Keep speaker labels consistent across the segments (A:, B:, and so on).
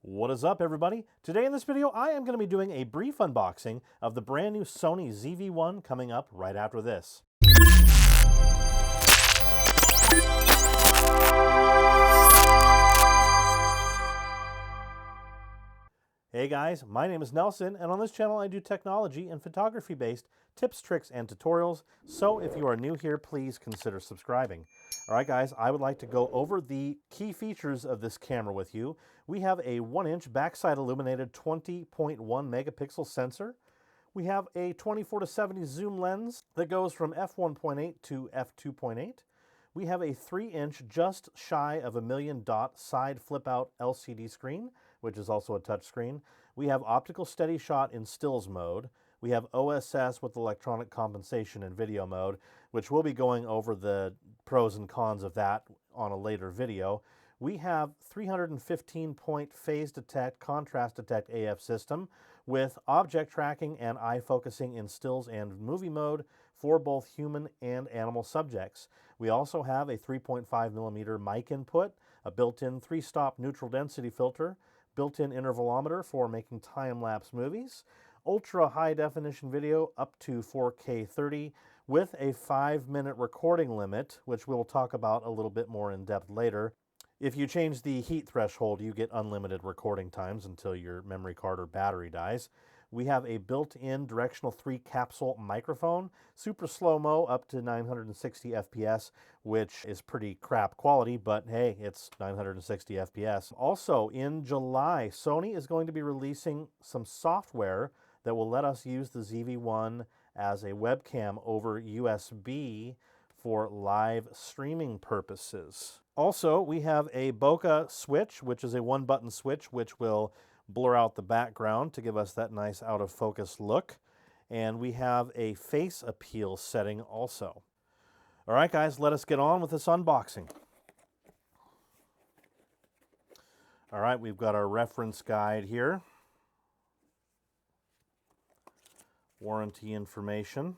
A: What is up, everybody? Today in this video I am going to be doing a brief unboxing of the brand new Sony ZV1 coming up right after this. Hey guys, my name is Nelson, and on this channel I do technology and photography based tips, tricks, and tutorials, so if you are new here, please consider subscribing. Alright guys, I would like to go over the key features of this camera with you. We have a 1-inch backside illuminated 20.1 megapixel sensor. We have a 24-70 zoom lens that goes from f1.8 to f2.8. We have a 3-inch, just shy of a million dot side flip-out LCD screen, which is also a touch screen. We have optical steady shot in stills mode. We have OSS with electronic compensation in video mode, which we'll be going over the pros and cons of that on a later video. We have 315-point phase detect, contrast detect AF system with object tracking and eye focusing in stills and movie mode for both human and animal subjects. We also have a 3.5mm mic input, a built-in 3-stop neutral density filter, built-in intervalometer for making time-lapse movies, ultra high definition video up to 4K 30 with a 5-minute recording limit, which we'll talk about a little bit more in depth later. If you change the heat threshold, you get unlimited recording times until your memory card or battery dies. We have a built-in directional 3 capsule microphone, super slow-mo up to 960 FPS, which is pretty crap quality, but hey, it's 960 FPS. Also, in July, Sony is going to be releasing some software that will let us use the ZV1 as a webcam over USB for live streaming purposes. Also, we have a bokeh switch, which is a 1-button switch, which will blur out the background to give us that nice out of focus look. And we have a face appeal setting also. All right, guys, let us get on with this unboxing. All right, we've got our reference guide here. Warranty information.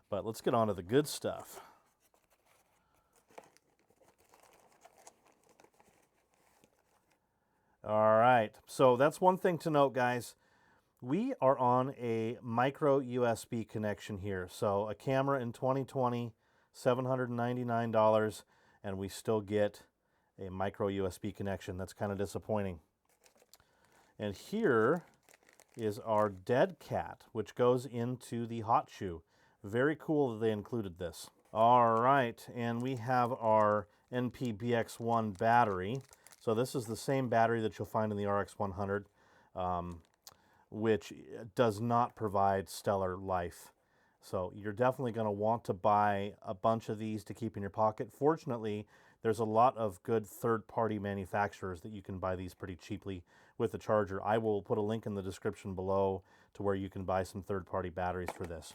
A: But let's get on to the good stuff. All right, so that's one thing to note, guys. We are on a micro USB connection here. So a camera in 2020, $799, and we still get a micro USB connection. That's kind of disappointing. And here is our dead cat, which goes into the hot shoe. Very cool that they included this. All right, and we have our NPBX1 battery. So this is the same battery that you'll find in the RX100, which does not provide stellar life. So you're definitely going to want to buy a bunch of these to keep in your pocket. Fortunately, there's a lot of good third-party manufacturers that you can buy these pretty cheaply with the charger. I will put a link in the description below to where you can buy some third-party batteries for this.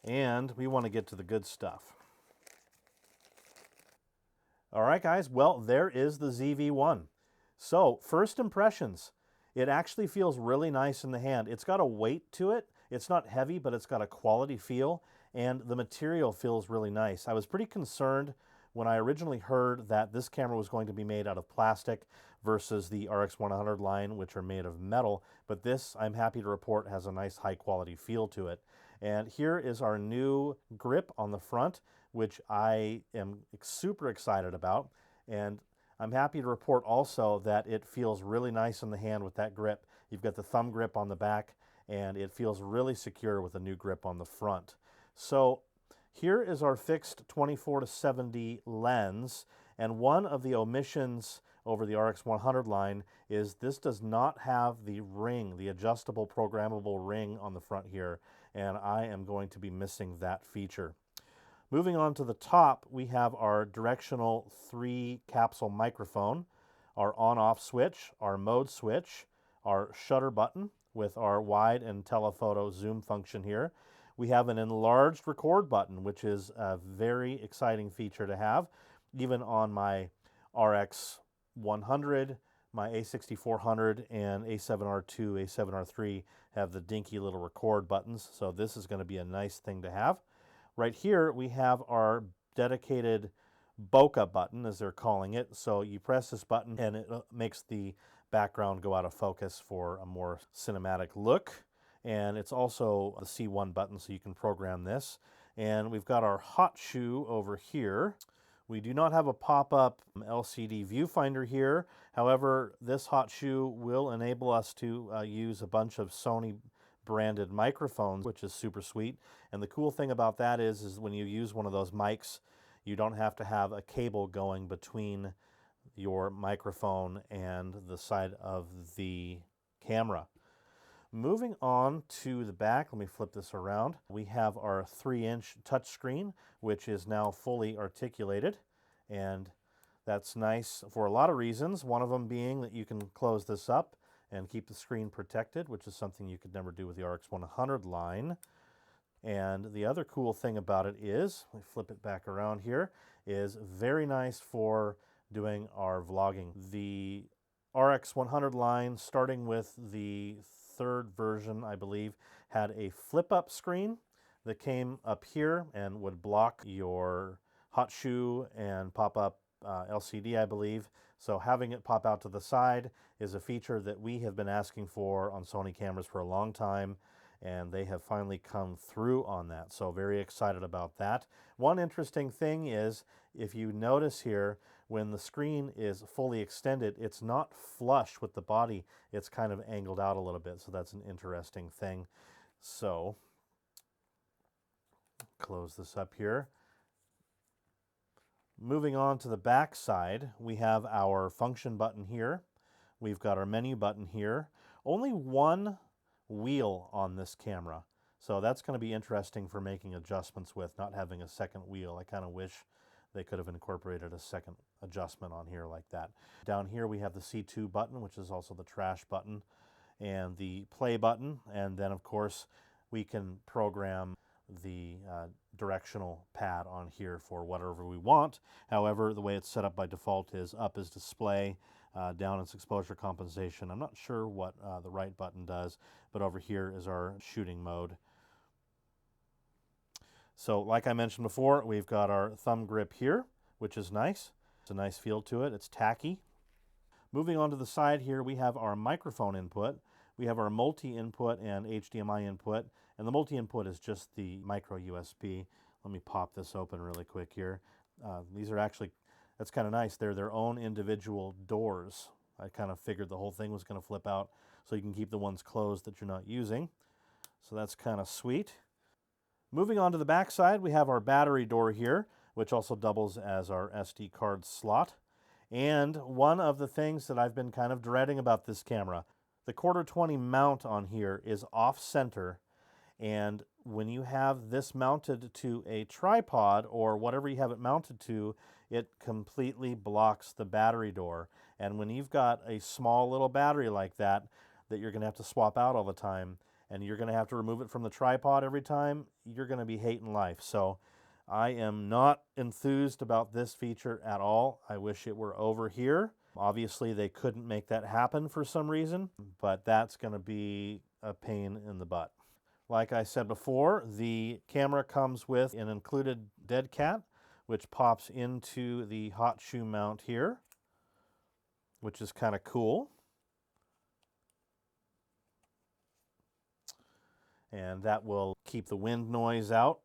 A: And we want to get to the good stuff. All right, guys, well, there is the ZV1. So, first impressions. It actually feels really nice in the hand. It's got a weight to it. It's not heavy, but it's got a quality feel, and the material feels really nice. I was pretty concerned when I originally heard that this camera was going to be made out of plastic versus the RX100 line, which are made of metal, but this, I'm happy to report, has a nice high-quality feel to it. And here is our new grip on the front, which I am super excited about. And I'm happy to report also that it feels really nice in the hand with that grip. You've got the thumb grip on the back, and it feels really secure with a new grip on the front. So here is our fixed 24-70 lens, and one of the omissions over the RX100 line is this does not have the ring, the adjustable programmable ring on the front here, and I am going to be missing that feature. Moving on to the top, we have our directional 3 capsule microphone, our on-off switch, our mode switch, our shutter button with our wide and telephoto zoom function here. We have an enlarged record button, which is a very exciting feature to have. Even on my RX100, my A6400, and A7R2, A7R3 have the dinky little record buttons, so this is going to be a nice thing to have. Right here we have our dedicated bokeh button, as they're calling it. So you press this button and it makes the background go out of focus for a more cinematic look. And it's also the C1 button, so you can program this. And we've got our hot shoe over here. We do not have a pop-up LCD viewfinder here. However, this hot shoe will enable us to use a bunch of Sony branded microphones, which is super sweet. And the cool thing about that is when you use one of those mics, you don't have to have a cable going between your microphone and the side of the camera. Moving on to the back, let me flip this around. We have our 3-inch touchscreen, which is now fully articulated, and that's nice for a lot of reasons. One of them being that you can close this up and keep the screen protected, which is something you could never do with the RX100 line. And the other cool thing about it is, let me flip it back around here, is very nice for doing our vlogging. The RX100 line, starting with the third version, I believe, had a flip-up screen that came up here and would block your hot shoe and pop up LCD, I believe. So having it pop out to the side is a feature that we have been asking for on Sony cameras for a long time, and they have finally come through on that. So very excited about that. One interesting thing is, if you notice here, when the screen is fully extended, it's not flush with the body. It's kind of angled out a little bit, so that's an interesting thing. So, close this up here. Moving on to the back side, we have our function button here. We've got our menu button here. Only one wheel on this camera, so that's going to be interesting for making adjustments with, not having a second wheel. I kind of wish they could have incorporated a second adjustment on here like that. Down here we have the C2 button, which is also the trash button, and the play button, and then of course we can program the directional pad on here for whatever we want. However, the way it's set up by default is up is display, down is exposure compensation. I'm not sure what the right button does, but over here is our shooting mode. So like I mentioned before, we've got our thumb grip here, which is nice. It's a nice feel to it. It's tacky. Moving on to the side here, we have our microphone input. We have our multi-input and HDMI input, and the multi-input is just the micro USB. Let me pop this open really quick here. These are actually, that's kind of nice. They're their own individual doors. I kind of figured the whole thing was going to flip out, so you can keep the ones closed that you're not using. So that's kind of sweet. Moving on to the back side, we have our battery door here, which also doubles as our SD card slot. And one of the things that I've been kind of dreading about this camera, the 1/4-20 mount on here is off-center, and when you have this mounted to a tripod or whatever you have it mounted to, it completely blocks the battery door. And when you've got a small little battery like that you're going to have to swap out all the time, and you're going to have to remove it from the tripod every time, you're going to be hating life. So I am not enthused about this feature at all. I wish it were over here. Obviously, they couldn't make that happen for some reason, but that's going to be a pain in the butt. Like I said before, the camera comes with an included dead cat, which pops into the hot shoe mount here, which is kind of cool. And that will keep the wind noise out.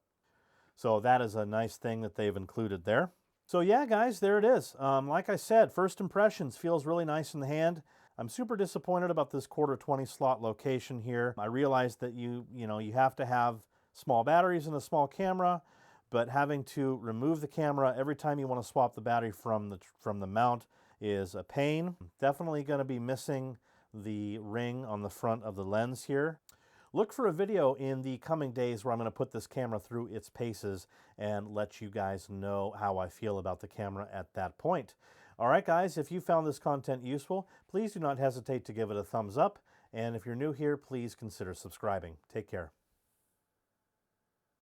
A: So that is a nice thing that they've included there. So yeah, guys, there it is. Like I said, first impressions, feels really nice in the hand. I'm super disappointed about this 1/4-20 slot location here. I realize that you have to have small batteries in a small camera, but having to remove the camera every time you want to swap the battery from the mount is a pain. Definitely going to be missing the ring on the front of the lens here. Look for a video in the coming days where I'm going to put this camera through its paces and let you guys know how I feel about the camera at that point. All right, guys, if you found this content useful, please do not hesitate to give it a thumbs up. And if you're new here, please consider subscribing. Take care.